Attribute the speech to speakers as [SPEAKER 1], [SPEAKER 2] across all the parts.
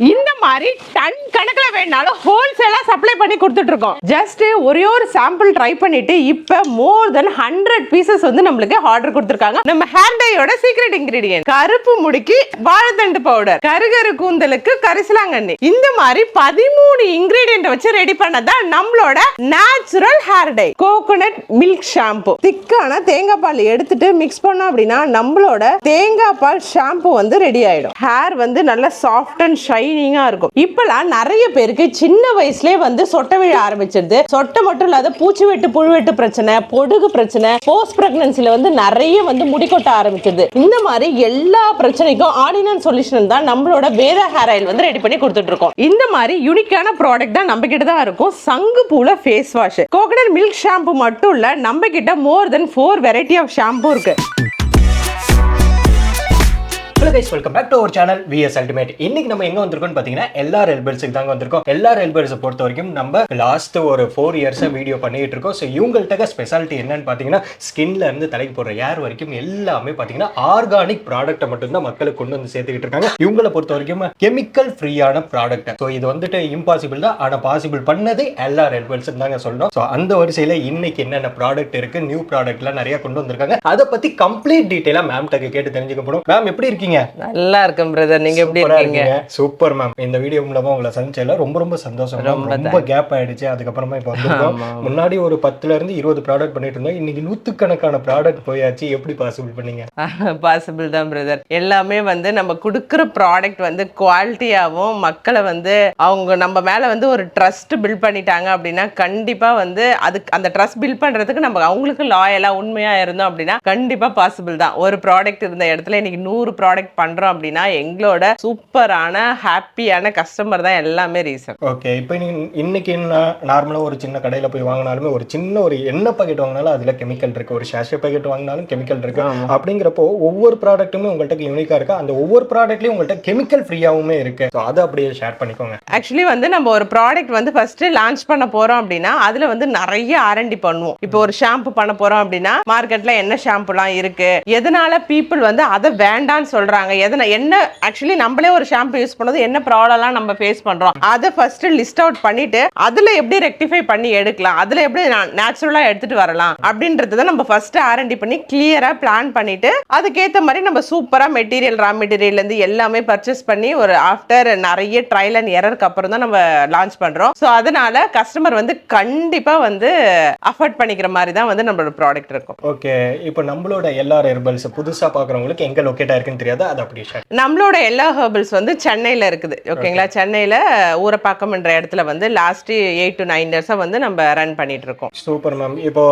[SPEAKER 1] இந்த மாதிரி டன் கணக்குல வேணாலும் ஹோல்சேலா சப்ளை பண்ணி கொடுத்துட்டு இருக்கோம். ஜஸ்ட் ஒரே ஒரு சாம்பிள் ட்ரை பண்ணிட்டு இப்ப மோர் தென் 100 பீசஸ் வந்து நம்மளுக்கு ஆர்டர் கொடுத்திருக்காங்க. நம்ம ஹேர் டையோட சீக்ரெட் இன்கிரிடியன்ட் கருப்பு முடிக்கு வாழைத்தண்டு பவுடர், கருகரு கூந்தலுக்கு கரிசலாங்கண்ணி, இந்த மாதிரி 13 இன்கிரிடியன்ட் வச்சு ரெடி பண்ணதான் நம்மளோட natural hair tie. Coconut milk shampoo திக்கான தேங்காய் பால் எடுத்துட்டு மிக்ஸ் பண்ணோம் அப்படின்னா நம்மளோட தேங்காய் பால் ஷாம்பு வந்து ரெடி ஆயிடும். ஹேர் வந்து நல்ல சாஃப்ட் அண்ட் ஷைனிங்கா இருக்கும். இப்பெல்லாம் நிறைய பேருக்கு சின்ன வயசுலயே வந்து சொட்டை விழ ஆரம்பிச்சிருது. சொட்டை மட்டும் இல்லாத பூச்சி வெட்டு, புழு வெட்டு பிரச்சனை, பொடுகு பிரச்சனை, போஸ்ட் பிரெக்னன்சில வந்து நிறைய வந்து முடி கொட்ட ஆரம்பிச்சிருது. இந்த மாதிரி எல்லா பிரச்சனைக்கும் ஆர்டினல் சொல்யூஷன் தான் நம்மளோட வேதா ஹேர் ஆயில் வந்து ரெடி பண்ணி கொடுத்துட்டு இருக்கோம். இந்த மாதிரி யூனிக்கான ப்ராடக்ட் தான் நம்ம கிட்ட தான் இருக்கும். சங்கு பூல face wash, coconut milk shampoo மட்டும் இல்ல, நம்ம கிட்ட more than 4 variety of shampoo இருக்கு.
[SPEAKER 2] Hello guys, welcome back to our channel VS Ultimate. இன்னைக்கு நம்ம எங்க வந்திருக்கோம்னு பாத்தீங்கன்னா எல்லார் எல்பர்ஸ்க்கு தாங்க வந்திருக்கோம். எல்லார் எல்பர்ஸை பொறுத்த வரைக்கும் நம்ம லாஸ்ட் ஒரு 4 இயர்ஸா வீடியோ பண்ணிட்டு இருக்கோம். ஸோ இவங்கள்ட்ட ஸ்பெஷாலிட்டி என்னன்னு பாத்தீங்கன்னா ஸ்கின்ல இருந்து தலைக்கு போடுற ஏர் வரைக்கும் எல்லாமே பாத்தீங்கன்னா ஆர்கானிக் ப்ராடக்ட்டை மட்டும் தான் மக்களுக்கு கொண்டு வந்து சேர்த்துக்கிட்டு இருக்காங்க. இவங்களை பொறுத்த வரைக்கும் கெமிக்கல் ஃப்ரீயான ப்ராடக்ட். ஸோ இது வந்துட்டு இம்பாசிபிள் தான், ஆனா பாசிபிள் பண்ணது எல்லார் எல்பர்ஸ் தாங்க சொல்லணும். ஸோ அந்த வரிசையில இன்னைக்கு என்னென்ன ப்ராடக்ட் இருக்கு, நியூ ப்ராடக்ட்லாம் நிறைய கொண்டு வந்திருக்காங்க. அதை பத்தி கம்ப்ளீட் டீடைலா மேம் கிட்ட கேட்டு தெரிஞ்சுக்க போறோம். மேம் எப்படி இருக்கீங்க?
[SPEAKER 1] நல்லா இருக்கும் பிரதர், நீங்க எப்படி இருக்கீங்க?
[SPEAKER 2] Super ma'am. இந்த வீடியோ மூலமா உங்களை சந்திச்சதுல ரொம்ப ரொம்ப சந்தோஷம். ரொம்ப கேப் ஆயிடுச்சு, அதுக்கப்புறமா இப்ப வந்திருக்கோம். முன்னாடி ஒரு 10ல இருந்து 20 ப்ராடக்ட் பண்ணிட்டு இருந்தோம். இன்னைக்கு 100கணக்கான ப்ராடக்ட் போயாச்சு. எப்படி பாசிபிள் பண்ணீங்க?
[SPEAKER 1] பாசிபிள் தான் பிரதர். எல்லாமே வந்து நம்ம கொடுக்குற ப்ராடக்ட் வந்து குவாலிட்டியாவும் மக்களை வந்து அவங்க நம்ம மேல வந்து ஒரு ட்ரஸ்ட் பில்ட் பண்ணிட்டாங்க அப்படின்னா கண்டிப்பா வந்து அதுக்கு அந்த ட்ரஸ்ட் பில்ட் பண்றதுக்கு நம்ம அவங்களுக்கு லாயலா உண்மையா இருந்தோம் அப்படின்னா கண்டிப்பா பாசிபிள் தான். ஒரு ப்ராடக்ட் இருந்த இடத்துல இன்னைக்கு 100 ப்ராடக்ட் பண்றோம் அப்படின்னா எங்களோட சூப்பரான ஹாப்பியான கஸ்டமர் தான் எல்லாமே ரீசன்.
[SPEAKER 2] ஓகே, இப்போ நீங்க இன்னைக்கு நார்மலா ஒரு சின்ன கடையில போய் வாங்கினாலுமே ஒரு சின்ன ஒரு எண்ணெய் பாக்கெட் வாங்கினாலும் அதுல கெமிக்கல் இருக்கு, ஒரு ஷாஷே பாக்கெட் வாங்கினாலும் கெமிக்கல் இருக்கு. அப்படிங்கிறப்போ ஒவ்வொரு ப்ராடக்ட்டுமே உங்கள்கிட்ட யூனிக்கா இருக்கு. அந்த ஒவ்வொரு ப்ராடக்ட்லயும் உங்கள்கிட்ட கெமிக்கல் ஃப்ரீயாவுமே இருக்கு. அதை அப்படியே ஷேர் பண்ணிக்கோங்க.
[SPEAKER 1] ஆக்சுவலி வந்து நம்ம ஒரு ப்ராடக்ட் வந்து ஃபர்ஸ்ட் லான்ச் பண்ண போறோம் அப்படின்னா அதுல வந்து நிறைய ஆரண்டி பண்ணுவோம். இப்போ ஒரு ஷாம்பு பண்ண போறோம் அப்படின்னா மார்க்கெட்ல என்ன ஷாம்புலாம் இருக்கு, எதனால பீப்புள் வந்து அதை வேண்டான்னு சொல்றாங்க, என்ன ஆக்சுவலி நம்மளே ஒரு ஷாம்பு யூஸ் பண்ணது என்ன ப்ராப்ளம்லாம் நம்ம ஃபேஸ் பண்றோம், அதை ஃபர்ஸ்ட் லிஸ்ட் அவுட் பண்ணிட்டு அதுல எப்படி ரெக்டிஃபை பண்ணி எடுக்கலாம், அதுல எப்படி நேச்சுரலா எடுத்துட்டு வரலாம் அப்படின்றத நம்ம ஃபர்ஸ்ட் ஆர்என்டி பண்ணி கிளியரா பிளான் பண்ணிட்டு அதுக்கேற்ற மாதிரி நம்ம சூப்பரா மெட்டீரியல், ரா மெட்டீரியல் இருந்து எல்லாமே பர்ச்சேஸ் பண்ணி ஒரு ஆஃப்டர் நிறைய ட்ரையல் அண்ட் எரருக்கு அப்புறம் தான் நம்ம லான்ச் பண்றோம். ஸோ அதனால கஸ்டமர் வந்து கண்டிப்பா வந்து அஃபோர்ட் பண்ணிக்கிற மாதிரி தான் வந்து நம்மளோட ப்ராடக்ட் இருக்கும்.
[SPEAKER 2] ஓகே, இப்போ நம்மளோட எல்லார் ஹெர்பல்ஸ் புதுசா பாக்குறவங்களுக்கு எங்க லொகேட் ஆயிருக்குன்னு தெரியாது, அது அப்படியே ஷேர்.
[SPEAKER 1] நம்மளோட எல்லா ஹெர்பல்ஸ் வந்து சென்னையில இருக்குது. ஓகேங்களா, சென்னையில ஊரப்பாக்கம்ன்ற இடத்துல வந்து லாஸ்ட் 8 to 9 இயர்ஸா வந்து நம்ம ரன் பண்ணிட்டு இருக்கோம்.
[SPEAKER 2] Super ma'am. இப்போ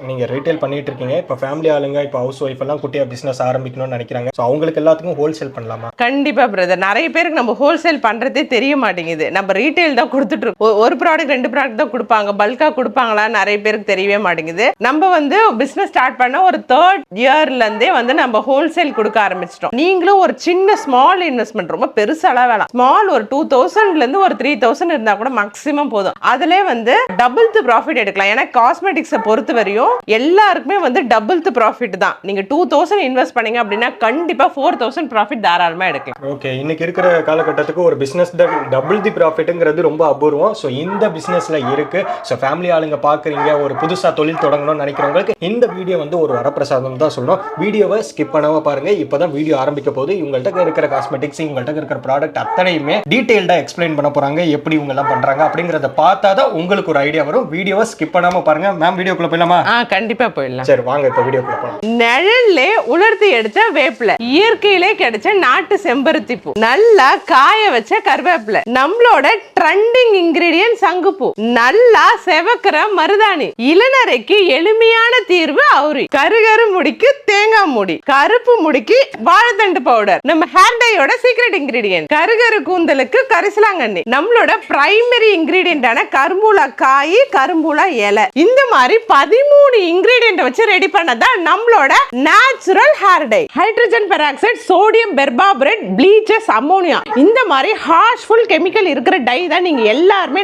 [SPEAKER 2] நீங்க ரீட்டைல் பண்ணிட்டு இருக்கீங்க. இப்போ ஃபேமிலி ஆளுங்க, இப்போ ஹவுஸ் ஒய்ஃப் எல்லாம் குட்டியா பிசினஸ் ஆரம்பிக்கணும்னு நினைக்கிறாங்க. ஸோ அவங்களுக்கு எல்லாத்துக்கும் ஹோல்சேல் பண்ணலாமா?
[SPEAKER 1] கண்டிப்பா பிரதர். நிறைய பேருக்கு நம்ம ஹோல்சேல் பண்றதே தெரிய மாட்டேங்குது. நம்ம ரீட்டைல் தான் கொடுத்துட்டு இருக்கோம். ஒரு ப்ராடக்ட் 2 ப்ராடக்ட் தான் கொடுப்பாங்க, பல்கா கொடுப்பாங்களா நிறைய பேருக்கு தெரியவே மாட்டேங்குது. நம்ம வந்து பிசினஸ் ஸ்டார்ட் பண்ண ஒரு 3rd இயர்ல இருந்தே வந்து நம்ம ஹோல்சேல் கொடுக்க ஆரம்பிச்சிட்டோம். நீங்களும் ஒரு சின்ன ஸ்மால் இன்வெஸ்ட்மெண்ட், ரொம்ப பெருசாலாம் வேணாம், ஸ்மால் ஒரு 2000ல இருந்து ஒரு 3000 இருந்தா கூட மேக்ஸிமம் போதும். அதுல வந்து டபுள் தி ப்ராஃபிட் எடுக்கலாம். ஏன்னா காஸ்மெட்டிக்ஸை பொறுத்த வரையும் எல்லாருக்குமே வந்து டபுள் தி ப்ராஃபிட் தான். நீங்க 2000 இன்வெஸ்ட் பண்ணீங்க அப்படின்னா கண்டிப்பா 4000 ப்ராஃபிட் தாராளமா எடுக்கலாம்.
[SPEAKER 2] ஓகே, இன்னைக்கு இருக்கிற காலகட்டத்துக்கு ஒரு பிசினஸ் டபுள் தி ப்ராஃபிட்ங்கிறது ரொம்ப அபூர்வம். ஸோ இந்த பிசினஸ்ல இருக்கு. ஸோ ஃபேமிலி ஆளுங்க பாக்குறீங்க, ஒரு புதுசா தொழில் தொடங்கணும்னு நினைக்கிறவங்களுக்கு இந்த வீடியோ வந்து ஒரு வரப்பிரசாதம் தான் சொல்றோம். வீடியோவை ஸ்கிப் பண்ணாம பாருங்க. இப்பதான் வீடியோ ஆரம்பிக்க போது. இவங்கள்ட்ட இருக்கிற காஸ்மெட்டிக்ஸ், இவங்கள்ட்ட இருக்கிற ப்ராடக்ட் அத்தனையுமே டீடைல்டா எக்ஸ்பிளைன் பண்ண போறாங்க. எப்படி இவங்க எல்லாம் பண்றாங்க அப்படிங்கறத பார்த்தா தான் உங்களுக்கு ஒரு ஐடியா வரும். வீடியோவை ஸ்கிப் பண்ணாம பாருங்க. மேம், வீடியோக்குள்ள போயிடலாமா?
[SPEAKER 1] கண்டிப்பா போயிடலாம்.
[SPEAKER 2] சரி, வாங்க இப்ப வீடியோக்குள்ள போலாம்.
[SPEAKER 1] நிழல்ல உலர்த்தி எடுத்த வேப்பிலை, இயற்கையிலே கிடைச்ச நாட்டு செம்பருத்தி பூ, நல்லா காய வச்ச கருவேப்பிலை, நம்மளோட ட்ரெண்டிங் இன்கிரிடியன்ட் சங்குப்பூ, நல்லா செவக்கிற மருதாணி, இளநரைக்கு எளிமையான தீர்வு அவுரி, கருகரு முடிக்கு தேங்காய் முடி, கருப்பு முடிக்கு வாழைத்தண்டு பவுடர், நம்ம ஹேர் டையோட சீக்ரெட் இன்கிரிடியன்ட் கருகரு கூந்தலுக்கு கரிசலாங்கண்ணி, நம்மளோட பிரைமரி இன்கிரிடியன்டான கரும்பூலா காய், கரும்பூலா இலை, இந்த மாதிரி 13 இன்கிரிடியன்ட் வச்சு ரெடி பண்ணதான் நம்மளோட natural hair dye. Hydrogen peroxide, sodium perborate, bleaches, ammonia, இந்த மாதிரி ஹார்ஷ்ஃபுல் கெமிக்கல் இருக்கிற டை தான் நீங்க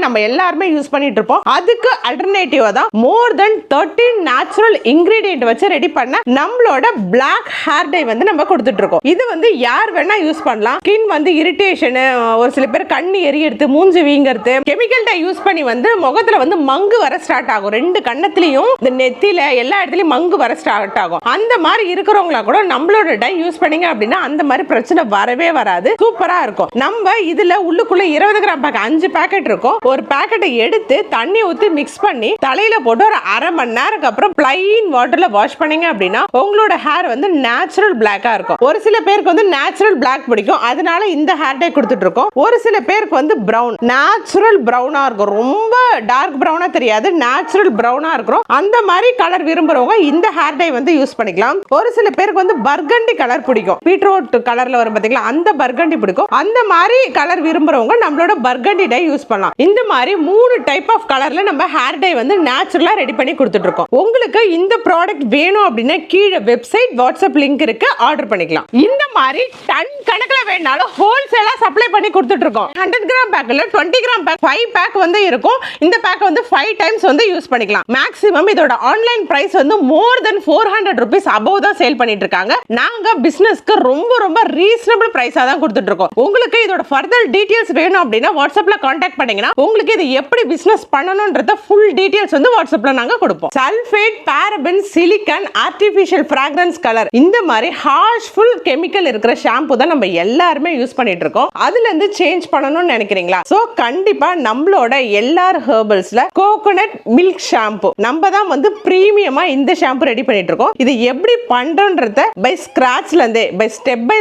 [SPEAKER 1] நம்ம எல்லாருமே யூஸ் பண்ணிட்டு இருப்போம். அதுக்கு அல்டர்னேட்டிவா தான் மோர் தென் 13 நேச்சுரல் இன்கிரிடியன்ட் வச்சு ரெடி பண்ண நம்மளோட பிளாக் ஹேர் டை வந்து நம்ம கொடுத்துட்டு இருக்கோம். இது வந்து யார் வேணா யூஸ் பண்ணலாம். ஸ்கின் வந்து இரிட்டேஷன், ஒரு சில பேர் கண்ணு எரியறது, மூஞ்சி வீங்கிறது, கெமிக்கல் டை யூஸ் பண்ணி வந்து முகத்துல வந்து மங்கு வர ஸ்டார்ட் ஆகும். 2 கண்ணத்துலயும் இந்த நெத்தியில எல்லா இடத்துலயும் மங்கு வர ஸ்டார்ட் ஆகும். அந்த மாதிரி இருக்கிறவங்களா கூட நம்மளோட டை யூஸ் பண்ணீங்க அப்படின்னா அந்த மாதிரி பிரச்சனை வரவே வராது. சூப்பரா இருக்கும். நம்ம இதுல உள்ளுக்குள்ள 20 கிராம் பேக் 5 பேக்கெட் இருக்கும். ஒரு பேக்கெட்டை எடுத்து தண்ணி ஊத்தி மிக்ஸ் பண்ணி தலையில போட்டு ஒரு அரை மணி நேரத்துக்கு அப்புறம் பிளைன் வாட்டர்ல வாஷ் பண்ணீங்க அப்படின்னா உங்களோட ஹேர் வந்து நேச்சுரல் பிளாக்கா இருக்கும். ஒரு சில பேருக்கு வந்து நேச்சுரல் பிளாக் பிடிக்கும், அதனால இந்த ஹேர் டை கொடுத்துட்டு இருக்கோம். ஒரு சில பேருக்கு வந்து பிரவுன், நேச்சுரல் பிரவுனா இருக்கும். ரொம்ப டார்க் பிரவுனா தெரியாது, நேச்சுரல் பிரவுனா இருக்கும். அந்த மாதிரி கலர் விரும்புறவங்க இந்த ஹேர் டை வந்து யூஸ் பண்ணிக்கலாம். ஒரு சில பேருக்கு வந்து பர்கண்டி கலர் பிடிக்கும், பீட்ரூட் கலர்ல வரும் பாத்தீங்களா, அந்த பர்கண்டி பிடிக்கும். அந்த மாதிரி கலர் விரும்புறவங்க நம்மளோட பர்கண்டி டை யூஸ் பண்ணலாம். இந்த மாதிரி 3 டைப் ஆஃப் கலர்ல நம்ம ஹேர் டை வந்து நேச்சுரலா ரெடி பண்ணி கொடுத்துட்டு இருக்கோம். உங்களுக்கு இந்த ப்ராடக்ட் வேணும் அப்படின்னா கீழே வெப்சைட், வாட்ஸ்அப் லிங்க் இருக்கு, ஆர்டர் பண்ணிக்கலாம். இந்த மாதிரி டன் கணக்குல வேணாலும் ஹோல்சேலா சப்ளை பண்ணி கொடுத்துட்டு இருக்கோம். 100 கிராம் பேக்ல 20 கிராம் பேக் 5 பேக் வந்து இருக்கும். இந்த பேக் வந்து 5 டைம்ஸ் வந்து யூஸ் பண்ணிக்கலாம். மேக்ஸிமம் இதோட ஆன்லைன் பிரைஸ் வந்து more than 400 rupees above தான் சேல் பண்ணிட்டு இருக்காங்க. நாங்க பிசினஸ்க்கு ரொம்ப ரீசனபிள் பிரைஸா தான் கொடுத்துட்டு இருக்கோம். உங்களுக்கு இதோட ஃபர்தர் டீடைல்ஸ் வேணும் அப்படின்னா வாட்ஸ்அப்ல கான்டாக்ட் பண்ணீங்கன்னா உங்களுக்கு இது எப்படி பிசினஸ் பண்ணணும்ன்றத ஃபுல் டீடைல்ஸ் வந்து வாட்ஸ்அப்ல நாங்க கொடுப்போம். Sulphate, paraben, silicon, artificial fragrance colour, இந்த மாதிரி ஹார்ஷ்ஃபுல் கெமிக்கல் இருக்கிற ஷாம்பு தான் நம்ம எல்லாருமே யூஸ் பண்ணிட்டு இருக்கோம். அதுல இருந்து சேஞ்ச் பண்ணணும்னு நினைக்கிறீங்களா? சோ கண்டிப்பா நம்மளோட எல்லார் ஹெர்பல்ஸ்ல கோகோனட் மில்க் ஷாம்பு நம்ம தான் வந்து பிரீமியமா இந்த ஷாம்பு ரெடி பண்ணிட்டு இருக்கோம். இது எப்படி பண்றோன்றத பை ஸ்கிராச்ல இருந்தே பை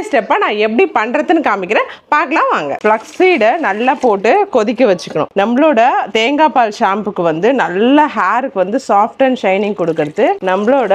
[SPEAKER 1] ஸ்டெப்பா நான் எப்படி பண்றதுன்னு காமிக்கிறேன், பார்க்கலாம் வாங்க. ஃப்ளக்ஸீடை நல்லா போட்டு கொதிக்க வச்சுக்கணும். நம்மளோட தேங்காய் பால் ஷாம்புக்கு வந்து நல்ல ஹேருக்கு வந்து சாஃப்ட் அண்ட் ஷைனிங் கொடுக்கறது நம்மளோட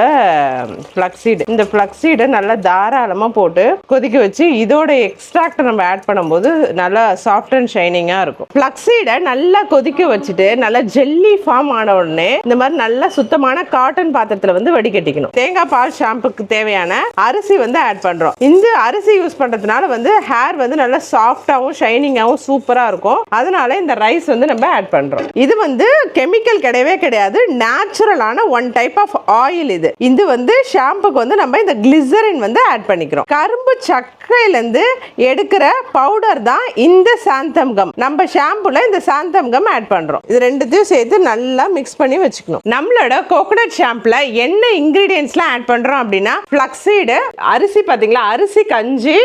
[SPEAKER 1] ஃப்ளக்ஸீடு. இந்த ஃப்ளக்ஸீடை நல்லா தாராளமா போட்டு கொதிக்க வச்சு இதோட எக்ஸ்ட்ராக்ட் நம்ம ஆட் பண்ணும்போது நல்லா சாஃப்ட் அண்ட் ஷைனிங்கா இருக்கும். ஃப்ளக்ஸீடை நல்லா கொதிக்க வச்சுட்டு நல்லா ஜெல்லி ஃபார்ம் ஆன உடனே இந்த மாதிரி நல்லா சுத்தமான காட்டன் பாத்திரத்துல வந்து வடிகட்டிக்கணும். தேங்காய் பால் ஷாம்புக்கு தேவையான அரிசி வந்து ஆட் பண்றோம். இந்த அரிசி யூஸ் பண்றதுனால வந்து ஹேர் வந்து நல்லா சாஃப்டாவும் ஷைனிங்காவும் சூப்பரா இருக்கும். அதனால இந்த ரைஸ் வந்து நம்ம ஆட் பண்றோம். இது வந்து கெமிக்கல் கிடையவே கிடையாது, நேச்சுரலான ஒன் டைப் ஆஃப் ஆயில். இது வந்து ஷாம்புக்கு வந்து நம்ம இந்த கிளிசரின் வந்து ஆட் பண்ணிக்கிறோம். கரும்பு சக்கையில இருந்து எடுக்கிற பவுடர் தான் இந்த சாந்தம் கம். நம்ம ஷாம்புல இந்த சாந்தம் கம் ஆட் பண்றோம். இது ரெண்டுத்தையும் சேர்த்து நல்லா மிக்ஸ் பண்ணி வச்சுக்கணும். நம்மளோட கோகோனட் ஷாம்புல என்ன இன்கிரிடியன்ஸ்லாம் ஆட் பண்றோம் அப்படின்னா ஃப்ளக்ஸீடு, அரிசி பாத்தீங்களா, அரிசி கஞ்சி,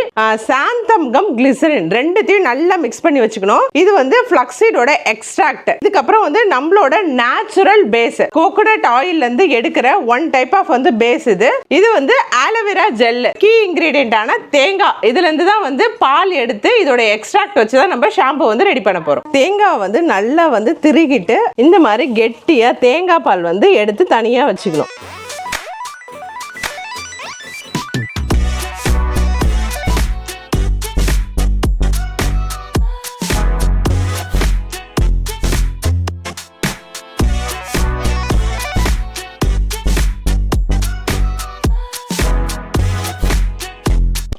[SPEAKER 1] சாந்தம் கம், கிளிசரின் ரெண்டுத்தையும் நல்லா மிக்ஸ் பண்ணி வச்சுக்கணும். இது வந்து ஃப்ளக்ஸீடோட எக்ஸ்ட்ராக்ட். இதுக்கப்புறம் வந்து நம்மளோட நேச்சுரல் பேஸ் கோகோனட் ஆயில்ல இருந்து எடுக்கிற ஒன் டைப் ஆஃப் வந்து பேஸ். இது வந்து ஆலோவேரா ஜெல். கீ இன்கிரிடியன்டான தேங்காய், இதுல இருந்து தான் வந்து பால் எடுத்து இதோட எக்ஸ்ட்ராக்ட் வச்சு தான் நம்ம ஷாம்பு வந்து ரெடி பண்ண போறோம். தேங்காய் வந்து நல்லா வந்து திருகிட்டு இந்த மாதிரி கெட்டியா தேங்காய் பால் வந்து எடுத்து தனியா வச்சுக்கணும்.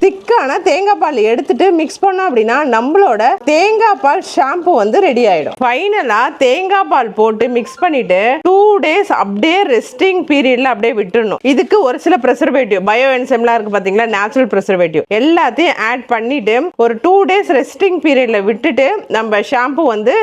[SPEAKER 1] திக்கான தேங்காய் பால் எடுத்துட்டு மிக்ஸ் பண்ணோம் அப்படின்னா நம்மளோட தேங்காய் பால் ஷாம்பு வந்து ரெடி ஆயிடும். ஃபைனலா தேங்காய் பால் போட்டு மிக்ஸ் பண்ணிட்டு 2 days அப்படியே ரெஸ்டிங் பீரியட்ல அப்படியே விட்டுறணும். இதுக்கு ஒரு சில ப்ரெசர்வேட்டிவ், பயோ என்சைம்லாம் இருக்கு பாத்தீங்களா, நேச்சுரல் ப்ரெசர்வேட்டிவ் எல்லாத்தையும் ஆட் பண்ணிட்டு ஒரு 2 days ரெஸ்டிங் பீரியட்ல விட்டுட்டு நம்ம ஷாம்பு வந்து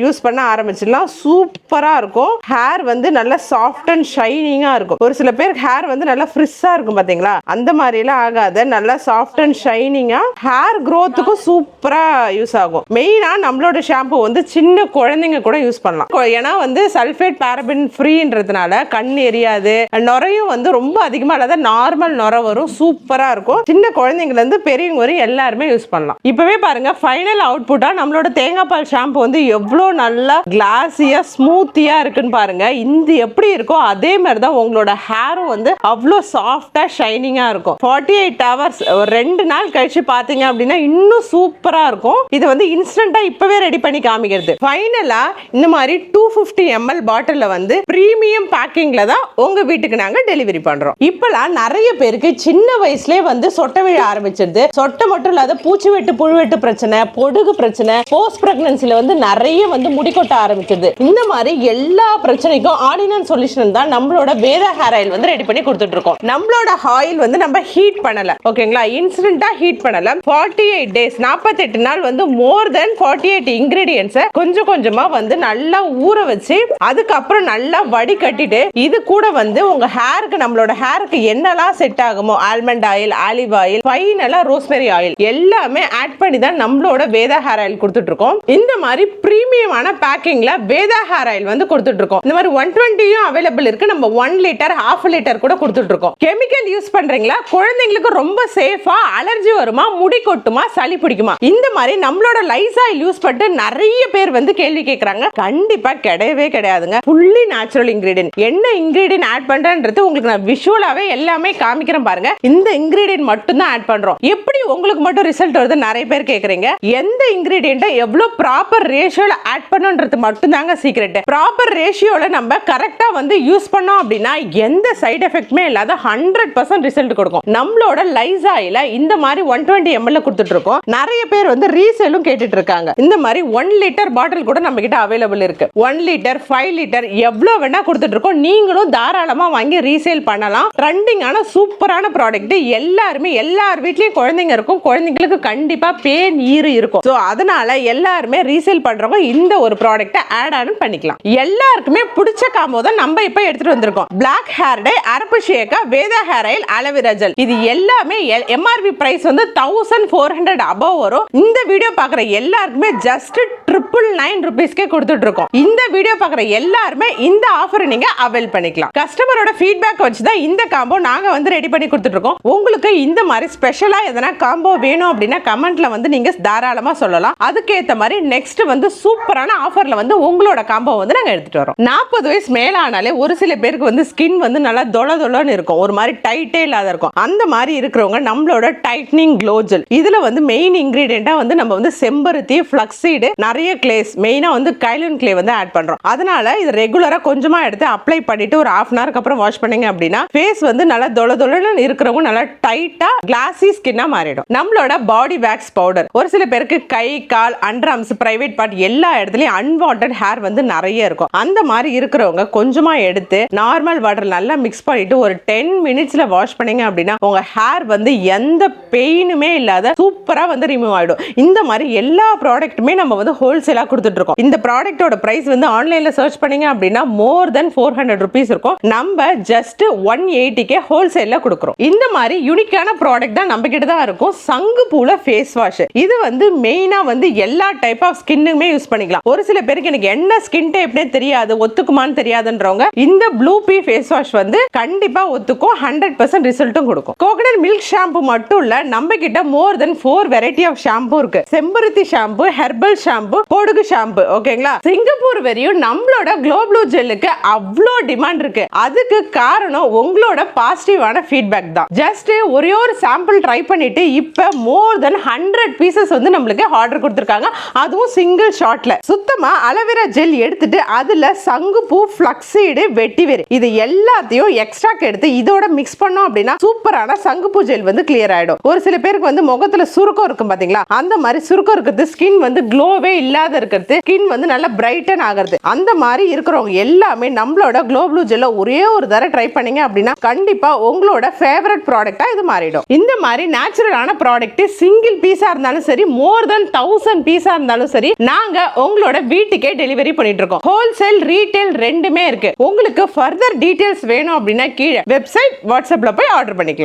[SPEAKER 1] யூஸ் பண்ண ஆரம்பிச்சிடலாம். சூப்பரா இருக்கும். ஹேர் வந்து நல்லா சாஃப்ட் அண்ட் ஷைனிங்கா இருக்கும். ஒரு சில பேர் ஹேர் வந்து நல்லா ஃப்ரிஸ்ஸா இருக்கும் பாத்தீங்களா, அந்த மாதிரி எல்லாம் ஆகாத நல்லா சாஃப்ட் அண்ட் ஷைனிங்கா ஹேர் growthக்கு சூப்பரா யூஸ் ஆகும். மெயினா நம்மளோட ஷாம்பு வந்து சின்ன குழந்தைங்க கூட யூஸ் பண்ணலாம். ஏன்னா வந்து சல்ஃபேட், பாரபன் ஃப்ரீன்றதுனால கண் எரியாது, நுரையும் வந்து ரொம்ப அதிகமா இல்லாத நார்மல் நுரை வரும். சூப்பரா இருக்கும். சின்ன குழந்தைங்கல இருந்து பெரியவங்க வரை எல்லாருமே யூஸ் பண்ணலாம். இப்பவே பாருங்க ஃபைனல் அவுட்புட்டா நம்மளோட தேங்காய் பால் ஷாம்பு வந்து எவ்வளவு நல்லா கிளாஸியா ஸ்மூத்தியா இருக்குன்னு பாருங்க. இந்த எப்படி இருக்கோ அதே மாதிரி தான் உங்களோட ஹேரும் வந்து அவ்வளோ சாஃப்டா ஷைனிங்கா இருக்கும். 48 hours ஒரு 2 நாள் கழிச்சு பாத்தீங்க அப்படின்னா இன்னும் சூப்பரா இருக்கும். இது வந்து இன்ஸ்டன்டா இப்பவே ரெடி பண்ணி காமிக்கிறது. ஃபைனலா இந்த மாதிரி 250 ml பாட்டில்ல வந்து வந்து பிரீமியம் பேக்கிங்ல தான் உங்க வீட்டுக்கு நாங்க டெலிவரி பண்றோம். இப்பலாம் நிறைய பேருக்கு சின்ன வயசுலயே வந்து சொட்டை விழ ஆரம்பிச்சிருது. சொட்டை மட்டும் இல்லாத பூச்சி வெட்டு, புழு வெட்டு பிரச்சனை, பொடுகு பிரச்சனை, போஸ்ட் பிரெக்னன்சில வந்து நிறைய வந்து முடி கொட்ட ஆரம்பிச்சிருது. இந்த மாதிரி எல்லா பிரச்சனைக்கும் ஆர்டினன்ஸ் சொல்யூஷன் தான் நம்மளோட வேதா ஹேர் ஆயில் வந்து ரெடி பண்ணி கொடுத்துட்டு இருக்கோம். நம்மளோட ஆயில் வந்து நம்ம ஹீட் பண்ணல, ஓகேங்களா, இன்ஸ்டன்டா ஹீட் பண்ணல. 48 டேஸ் 48 நாள் வந்து மோர் தென் 48 இன்கிரிடியன்ஸ் கொஞ்சம் கொஞ்சமா வந்து நல்லா ஊற வச்சு அதுக்கப்புறம் நல்லா வடிகட்டிட்டு இது கூட வந்து உங்க ஹேருக்கு, நம்மளோட ஹேருக்கு என்னெல்லாம் செட் ஆகுமோ ஆல்மண்ட் ஆயில், ஆலிவ் ஆயில், ஃபைனலா ரோஸ்மெரி ஆயில் எல்லாமே ஆட் பண்ணி தான் நம்மளோட வேதா ஹேர் ஆயில் கொடுத்துட்டு இருக்கோம். இந்த மாதிரி பிரீமியமான பேக்கிங்ல வேதா ஹேர் ஆயில் வந்து கொடுத்துட்டு இருக்கோம். இந்த மாதிரி 120யும் அவைலபிள் இருக்கு. நம்ம 1 லிட்டர், 1/2 லிட்டர் கூட கொடுத்துட்டு இருக்கோம். கெமிக்கல் யூஸ் பண்றீங்களா? குழந்தைங்களுக்கு ரொம்ப சேஃபா? அலர்ஜி வருமா, முடி கொட்டுமா, சளி பிடிக்குமா? இந்த மாதிரி நம்மளோட லைசாயில் யூஸ் பண்ணிட்டு நிறைய பேர் வந்து கேள்வி கேட்கறாங்க. கண்டிப்பா கிடையவே கிடையாதுங்க. Fully natural ingredient. என்ன இன்கிரிடியன்ட் ஆட் பண்றேன்றது உங்களுக்கு நான் விஷுவலாவே எல்லாமே காமிக்கிறேன் பாருங்க. இந்த இன்கிரிடியன்ட் மட்டும் தான் ஆட் பண்றோம். எப்படி உங்களுக்கு மட்டும் ரிசல்ட் வருது நிறைய பேர் கேக்குறீங்க. எந்த இன்கிரிடியன்ட் எவ்வளவு ப்ராப்பர் ரேஷியோல ஆட் பண்ணணும்ன்றது மட்டும் தாங்க சீக்ரெட். ப்ராப்பர் ரேஷியோல நம்ம கரெக்டா வந்து யூஸ் பண்ணோம் அப்படின்னா எந்த சைடு எஃபெக்ட்மே இல்லாத 100% ரிசல்ட் கொடுக்கும். நம்மளோட லைசாயில இந்த மாதிரி 120 ml கொடுத்துட்டு இருக்கோம். நிறைய பேர் வந்து ரீசேலும் கேட்டுட்டு இருக்காங்க. இந்த மாதிரி 1 லிட்டர் பாட்டில் கூட நம்ம கிட்ட அவைலபிள் இருக்கு. 1 லிட்டர், 5 லிட்டர் எவ்வளவு வேணா கொடுத்துட்டு இருக்கோம். நீங்களும் தாராளமா வாங்கி ரீசேல் பண்ணலாம். ட்ரெண்டிங்கான சூப்பரான ப்ராடக்ட். எல்லாருமே எல்லார் வீட்லயும் குழந்தைங்க இருக்கும். குழந்தைங்களுக்கு கண்டிப்பா பேன் ஈறு இருக்கும். சோ அதனால எல்லாருமே ரீசேல் பண்றவங்க இந்த ஒரு ப்ராடக்ட் ஆட் ஆன் பண்ணிக்கலாம். எல்லாருக்குமே பிடிச்ச காம்போ தான் நம்ம இப்ப எடுத்துட்டு வந்திருக்கோம். பிளாக் ஹேர் டை, அரப்பு ஷேக்கா, Veda hair oil, aloe vera gel. இது எல்லாமே எம்ஆர்பி பிரைஸ் வந்து 1400 above வரும். இந்த வீடியோ பாக்குற எல்லாருக்குமே ஜஸ்ட் 999 ரூபீஸ்க்கே கொடுத்துட்டு இருக்கோம். இந்த வீடியோ பாக்குற எல்லாருமே இந்த ஆஃபரை நீங்க அவைல் பண்ணிக்கலாம். கஸ்டமரோட ஃபீட்பேக் வச்சு தான் இந்த காம்போ நாங்க வந்து ரெடி பண்ணி கொடுத்துட்டு இருக்கோம். உங்களுக்கு இந்த மாதிரி ஸ்பெஷலா எதனா காம்போ வேணும் அப்படின்னா கமெண்ட்ல வந்து நீங்க தாராளமா சொல்லலாம். அதுக்கேற்ற மாதிரி நெக்ஸ்ட் வந்து சூப்பரான ஆஃபர்ல வந்து உங்களோட காம்போ வந்து நாங்க எடுத்துட்டு வரோம். 40 வயசு மேல ஆனாலே ஒரு சில பேருக்கு வந்து ஸ்கின் வந்து நல்லா தொளன்னு இருக்கும், ஒரு மாதிரி டைட்டே இல்லாத இருக்கும். அந்த மாதிரி இருக்கிறவங்க நம்மளோட டைட்னிங் க்ளோ ஜெல், இதுல வந்து மெயின் இன்கிரிடியண்டா வந்து நம்ம வந்து செம்பருத்தி, ஃபிளக்ஸீடு, நிறைய கிளேஸ், மெயினா வந்து கைலின் கிளே வந்து ஆட் பண்றோம். அதனால இது ரெகுலரா கொஞ்சமா எடுத்து அப்ளை பண்ணிட்டு ஒரு 1/2 hour அப்புறம் வாஷ் பண்ணீங்க அப்படின்னா ஃபேஸ் வந்து நல்லா தொளன்னு இருக்கிறவங்க நல்லா டைட்டா கிளாசி ஸ்கின்னா மாறிடும். நம்மளோட பாடி வேக்ஸ் பவுடர், ஒரு சில பேருக்கு கை, கால், அண்டர்ஆர்ம்ஸ், பிரைவேட் பார்ட் எல்லா இடத்துலயும் அன்வான்டட் ஹேர் வந்து நிறைய இருக்கும். அந்த மாதிரி இருக்கிறவங்க கொஞ்சமா எடுத்து நார்மல் வாட்டர் நல்லா மிக்ஸ் பண்ணிட்டு ஒரு 10 மினிட்ஸ்ல வாஷ் பண்ணீங்க அப்படின்னா உங்க ஹேர் வந்து எந்த பெயினுமே இல்லாத சூப்பரா வந்து ரிமூவ் ஆயிடும். இந்த மாதிரி எல்லா ப்ராடக்ட்டுமே நம்ம வந்து ஹோல்சேலா கொடுத்துட்டு இருக்கோம். இந்த ப்ராடக்ட்டோட பிரைஸ் வந்து ஆன்லைன்ல சர்ச் பண்ணீங்க அப்படின்னா மோர் தென் 400 rupees இருக்கும். நம்ம ஜஸ்ட் 180 ஹோல்சேல்ல கொடுக்குறோம். இந்த மாதிரி யூனிக்கான ப்ராடக்ட் தான் நம்ம கிட்ட தான் இருக்கும். சங்கு பூல ஃபேஸ் வாஷ், இது வந்து மெயினா வந்து எல்லா டைப் ஆஃப் ஸ்கின்னுமே யூஸ் பண்ணிக்கலாம். ஒரு சில பேருக்கு எனக்கு என்ன ஸ்கின் டைப்னே தெரியாது, ஒத்துக்குமான்னு தெரியாதுன்றவங்க இந்த ப்ளூ பீ ஃபேஸ் வாஷ் வந்து கண்டிப்பா ஒத்துக்கும். 100% ரிசல்ட்டும் கொடுக்கும். கோகனட் மில்க் ஷாம்பு மட்டும் இல்ல, நம்ம கிட்ட more than 4 variety of shampoo இருக்கு. செம்பருத்தி ஷாம்பு, ஹெர்பல் ஷாம்பு, பொடுகு ஷாம்பு, ஓகேங்களா. சிங்கப்பூர் வரையும் நம்மளோட க்ளோ ப்ளூ ஜெல்லுக்கு அவ்வளோ டிமாண்ட் இருக்கு. அதுக்கு காரணம் உங்களோட பாசிட்டிவான ஃபீட்பேக் தான். ஜஸ்ட் ஒரே ஒரு சாம்பிள் ட்ரை பண்ணிட்டு இப்ப மோர் தென் 100 பீசஸ் வந்து நம்மளுக்கு ஆர்டர் கொடுத்திருக்காங்க. அதுவும் சிங்கிள் ஷாட்ல. சுத்தமா அலோவேரா ஜெல் எடுத்துட்டு அதுல சங்குப்பூ, ஃபிளக்ஸீடு, வெட்டிவேர் இது எல்லாத்தையும் எக்ஸ்ட்ராக்கு எடுத்து இதோட மிக்ஸ் பண்ணோம் அப்படின்னா சூப்பரான சங்குப்பூ ஜெல் வந்து கிளியர் ஆயிடும். ஒரு சில பேருக்கு வந்து முகத்துல சுருக்கம் இருக்கும் பாத்தீங்களா, அந்த மாதிரி சுருக்கம் இருக்கிறது, ஸ்கின் வந்து க்ளோவே இல்லாத இருக்கிறது, ஸ்கின் வந்து நல்லா பிரைட்டன் ஆகிறது, அந்த மாதிரி இருக்கிறவங்க எல்லாமே நம்மளோட க்ளோ ப்ளூ ஜெல்ல ஒரே ஒரு தடவை ட்ரை பண்ணீங்க அப்படின்னா கண்டிப்பா உங்களோட ஃபேவரட் ப்ராடக்ட்டா இது மாறிடும். இந்த மாதிரி நேச்சுரலான ப்ராடக்ட் சிங்கிள் பீஸா இருந்தாலும் சரி, மோர் தென் 1000 பீஸா இருந்தாலும் சரி, நாங்க உங்களோட வீட்டுக்கே டெலிவரி பண்ணிட்டு இருக்கோம். ஹோல்சேல், ரீட்டைல் ரெண்டுமே இருக்கு. உங்களுக்கு ஃபர்தர் டீடைல்ஸ் வேணும் அப்படின்னா கீழே வெப்சைட், வாட்ஸ்அப்ல போய் ஆர்டர் பண்ணிக்கலாம்.